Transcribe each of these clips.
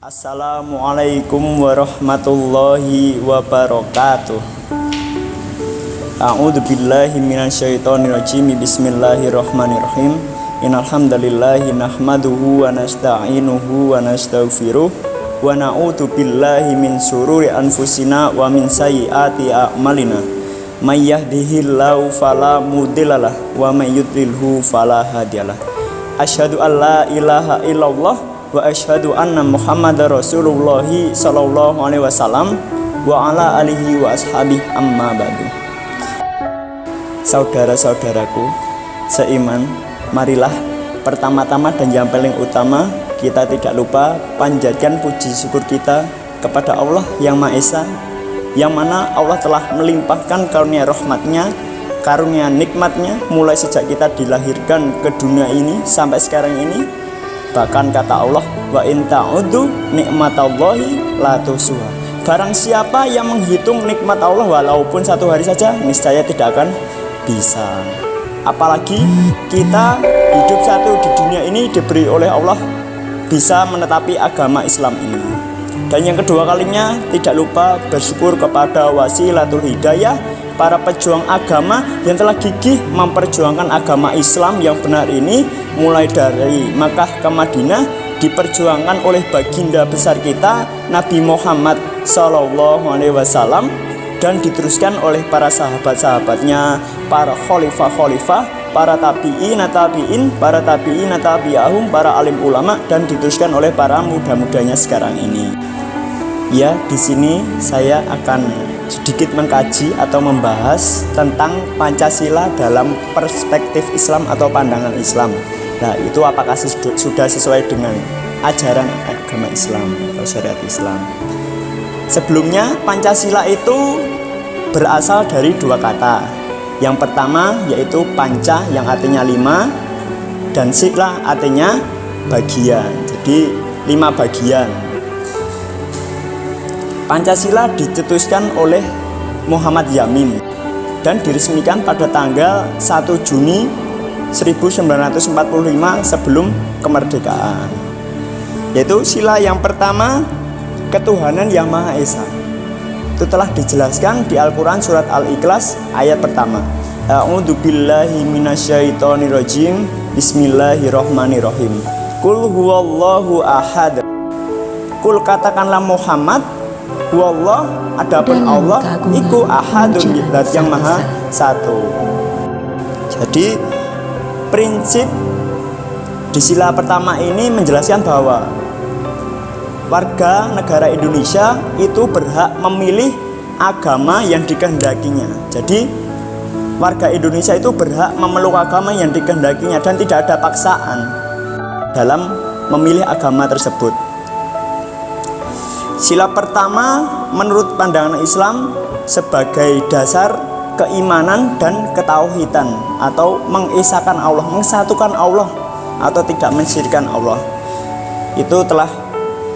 Assalamualaikum warahmatullahi wabarakatuh. A'udzu billahi minasyaitonir rajim. Bismillahirrahmanirrahim. Innal hamdalillahi nahmaduhu wa nasta'inuhu wa nastaghfiruh wa na'udzu billahi min sururi anfusina wa min sayyiati a'malina. May yahdihillahu fala mudhillalah wa may yudlilhu fala hadiyalah. Asyhadu an la ilaha illallah wa asyhadu anna Muhammadar Rasulullah sallallahu alaihi wasallam wa ala alihi wa ashabihi amma ba'du. Saudara-saudaraku seiman, marilah pertama-tama dan yang paling utama kita tidak lupa panjatkan puji syukur kita kepada Allah yang Maha Esa, yang mana Allah telah melimpahkan karunia rahmatnya, karunia nikmatnya mulai sejak kita dilahirkan ke dunia ini sampai sekarang ini. Bahkan kata Allah, wa in ta'udzu nikmatallahi la tuhsuha. Barang siapa yang menghitung nikmat Allah walaupun satu hari saja, niscaya tidak akan bisa. Apalagi kita hidup satu di dunia ini diberi oleh Allah bisa menetapi agama Islam ini. Dan yang kedua kalinya tidak lupa bersyukur kepada wasilatul hidayah, para pejuang agama yang telah gigih memperjuangkan agama Islam yang benar ini, mulai dari Makkah ke Madinah diperjuangkan oleh baginda besar kita Nabi Muhammad SAW, dan diteruskan oleh para sahabat-sahabatnya, para khalifah-khalifah, para tabi'in, para tabi'in, tabi'ahum, para alim ulama, dan diteruskan oleh para muda-mudanya sekarang ini. Ya, di sini saya akan sedikit mengkaji atau membahas tentang Pancasila dalam perspektif Islam atau pandangan Islam. Nah, itu apakah sudah sesuai dengan ajaran agama Islam atau syariat Islam? Sebelumnya, Pancasila itu berasal dari dua kata. Yang pertama yaitu panca yang artinya 5, dan sila artinya bagian. Jadi 5 bagian. Pancasila dicetuskan oleh Muhammad Yamin dan diresmikan pada tanggal 1 Juni 1945 sebelum kemerdekaan. Yaitu sila yang pertama, ketuhanan yang Maha Esa. Itu telah dijelaskan di Al-Quran surat Al-Ikhlas ayat pertama. A'udzu billahi minasyaitonir rajim. Bismillahirrahmanirrahim. Qul huwallahu ahad. Qul, katakanlah Muhammad, huwallah, adapun Allah iku ahadun, zat yang maha satu. Jadi prinsip di sila pertama ini menjelaskan bahwa warga negara Indonesia itu berhak memilih agama yang dikehendakinya. Jadi warga Indonesia itu berhak memeluk agama yang dikehendakinya dan tidak ada paksaan dalam memilih agama tersebut. Sila pertama menurut pandangan Islam sebagai dasar keimanan dan ketauhidan atau mengesahkan Allah, mensatukan Allah atau tidak mensyirikkan Allah. Itu telah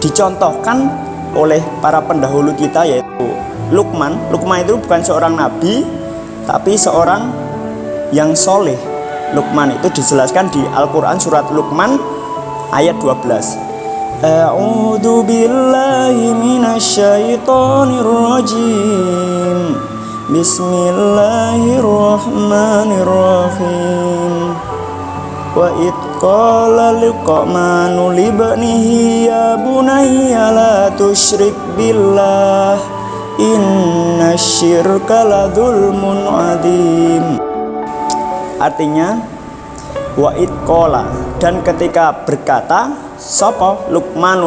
dicontohkan oleh para pendahulu kita, yaitu Luqman. Luqman itu bukan seorang nabi, tapi seorang yang soleh. Luqman itu dijelaskan di Al-Quran surat Luqman ayat 12. A'udzu billahi minasyaitonir rajim. Bismillahirrahmanirrahim. Wa id qala Luqmanu libnihi ya bunayya la tusyrik billah innasyirka ladzulmun adzim. Artinya, wa id qala, dan ketika berkata sapa Luqman,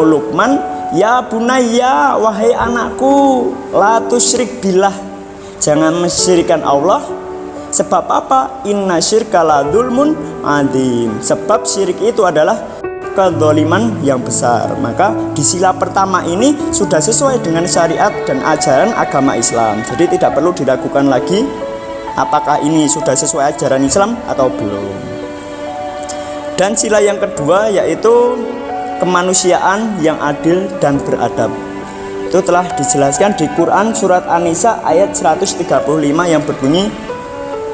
ya bunayya, wahai anakku, la tusyrik billah, jangan mensyirikkan Allah. Sebab apa? Inna syirka la dzulmun adzim. Sebab syirik itu adalah kezaliman yang besar. Maka di sila pertama ini sudah sesuai dengan syariat dan ajaran agama Islam. Jadi tidak perlu diragukan lagi apakah ini sudah sesuai ajaran Islam atau belum. Dan sila yang kedua yaitu kemanusiaan yang adil dan beradab. Itu telah dijelaskan di Quran surat An-Nisa ayat 135 yang berbunyi,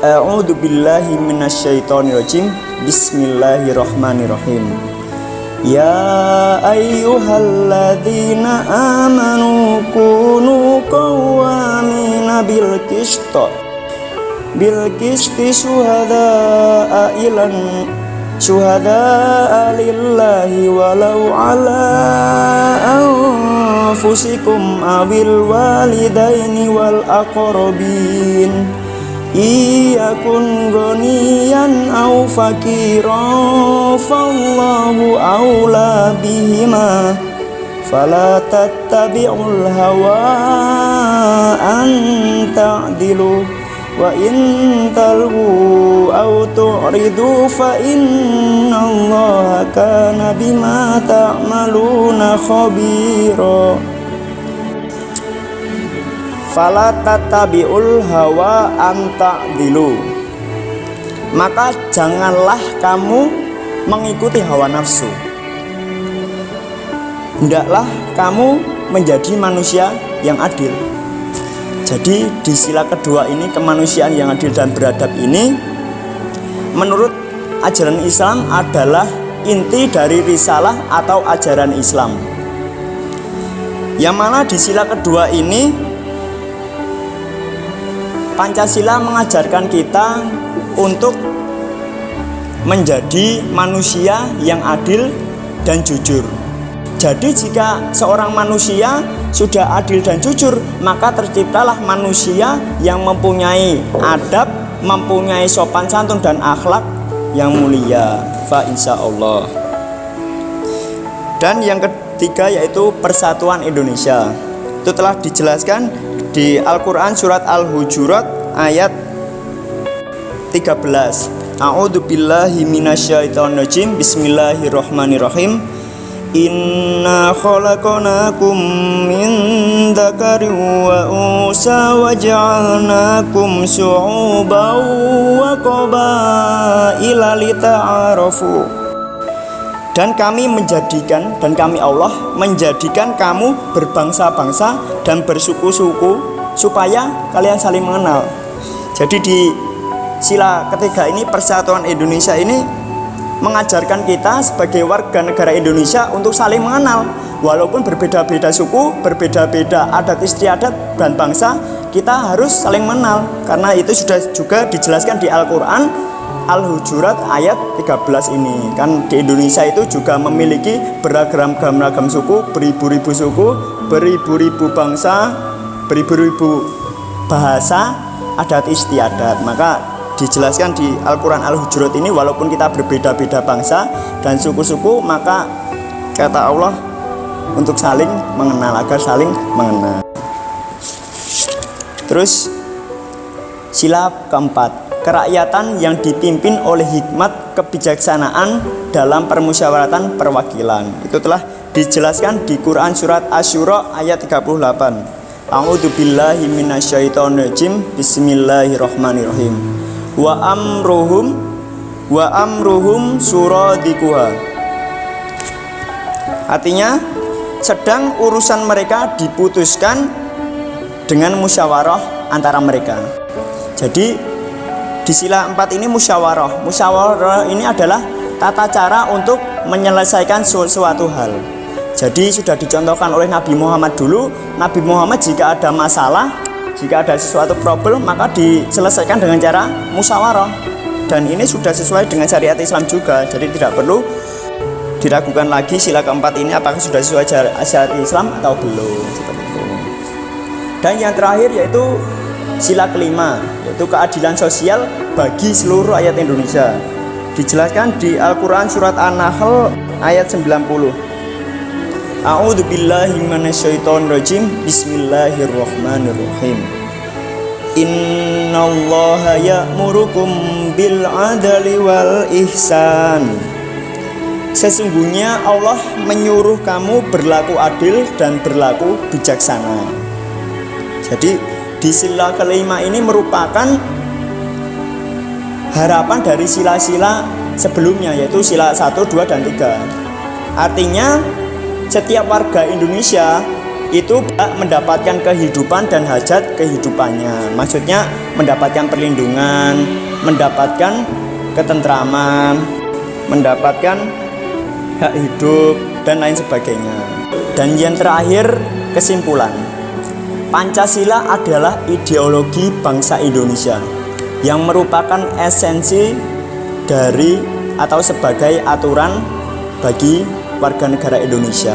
A'udzu billahi minasyaitonir rajim. Bismillahirrahmanirrahim. Ya ayyuhalladzina amanu kunu qawwamina bil qisti syuhada'a lillahi walau ala anfusikum awil walidaini wal aqrabin iyakun ghaniyan aw faqiran fallahu aula bihima fala tattabi'ul hawa an ta'dilu wa in talwu aw tu'ridu fa innallaha kana bima ta'maluna khabira. Fala tattabi'ul hawa an ta'dilu, maka janganlah kamu mengikuti hawa nafsu, hendaklah kamu menjadi manusia yang adil. Jadi di sila kedua ini, kemanusiaan yang adil dan beradab ini, menurut ajaran Islam adalah inti dari risalah atau ajaran Islam. Yang mana di sila kedua ini Pancasila mengajarkan kita untuk menjadi manusia yang adil dan jujur. Jadi jika seorang manusia sudah adil dan jujur, maka terciptalah manusia yang mempunyai adab, mempunyai sopan santun dan akhlak yang mulia. Fa insyaallah. Dan yang ketiga yaitu persatuan Indonesia. Itu telah dijelaskan di Al-Quran surat Al-Hujurat ayat 13. A'udzu billahi minasyaitonir rajim. Bismillahirrahmanirrahim. Inna khalaqnakum min dzakarin wa unsa wa ja'alnakum syu'uban wa qabaila lita'arafu. Dan kami Allah menjadikan kamu berbangsa-bangsa dan bersuku-suku supaya kalian saling mengenal. Jadi di sila ketiga ini, persatuan Indonesia ini mengajarkan kita sebagai warga negara Indonesia untuk saling mengenal. Walaupun berbeda-beda suku, berbeda-beda adat istiadat dan bangsa, kita harus saling mengenal. Karena itu sudah juga dijelaskan di Al-Quran Al-Hujurat ayat 13 ini. Kan di Indonesia itu juga memiliki beragam suku, beribu-ribu suku, beribu-ribu bangsa, beribu-ribu bahasa, adat istiadat. Maka dijelaskan di Al-Quran Al-Hujurat ini, walaupun kita berbeda-beda bangsa dan suku-suku, maka kata Allah untuk saling mengenal, agar saling mengenal. Terus sila keempat, kerakyatan yang dipimpin oleh hikmat kebijaksanaan dalam permusyawaratan perwakilan. Itu telah dijelaskan di Quran surat Asy-Syura ayat 38. A'udzu billahi minasyaitonir rajim. Bismillahirrahmanirrahim. Wa amruhum suradikuha. Artinya sedang urusan mereka diputuskan dengan musyawarah antara mereka. Jadi di sila 4 ini musyawarah. Musyawarah ini adalah tata cara untuk menyelesaikan suatu hal. Jadi sudah dicontohkan oleh Nabi Muhammad dulu. Nabi Muhammad jika ada masalah, jika ada sesuatu problem, maka diselesaikan dengan cara musyawarah. Dan ini sudah sesuai dengan syariat Islam juga. Jadi tidak perlu diragukan lagi sila keempat ini apakah sudah sesuai syariat Islam atau belum. Seperti itu. Dan yang terakhir yaitu sila kelima, yaitu keadilan sosial bagi seluruh rakyat Indonesia. Dijelaskan di Al-Quran surat An-Nahl ayat 90. A'udzu billahi minasyaitonir rajim. Bismillahirrahmanirrahim. Innallaha ya'murukum bil 'adli wal ihsan. Sesungguhnya Allah menyuruh kamu berlaku adil dan berlaku bijaksana. Jadi di sila kelima ini merupakan harapan dari sila-sila sebelumnya, yaitu sila 1, 2, dan 3. Artinya setiap warga Indonesia itu mendapatkan kehidupan dan hajat kehidupannya. Maksudnya mendapatkan perlindungan, mendapatkan ketentraman, mendapatkan hak hidup, dan lain sebagainya. Dan yang terakhir, kesimpulan. Pancasila adalah ideologi bangsa Indonesia yang merupakan esensi dari atau sebagai aturan bagi warga negara Indonesia.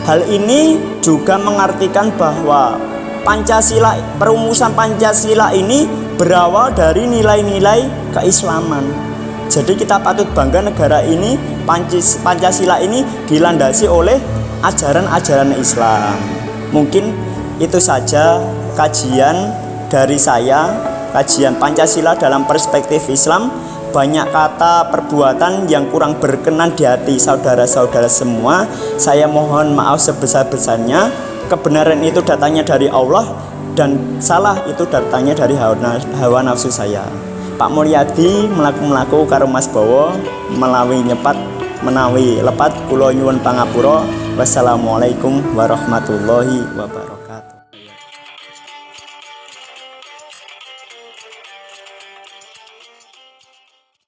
Hal ini juga mengartikan bahwa Pancasila, perumusan Pancasila ini berawal dari nilai-nilai keislaman. Jadi kita patut bangga negara ini, Pancasila ini dilandasi oleh ajaran-ajaran Islam. Mungkin itu saja kajian dari saya, kajian Pancasila dalam perspektif Islam. Banyak kata perbuatan yang kurang berkenan di hati saudara-saudara semua. Saya mohon maaf sebesar-besarnya. Kebenaran itu datangnya dari Allah, dan salah itu datangnya dari hawa nafsu saya. Pak Mulyadi melaku karo Mas Bowo melawi nyepat menawi lepat kula nyuwun pangapura. Wassalamualaikum warahmatullahi wabarakatuh.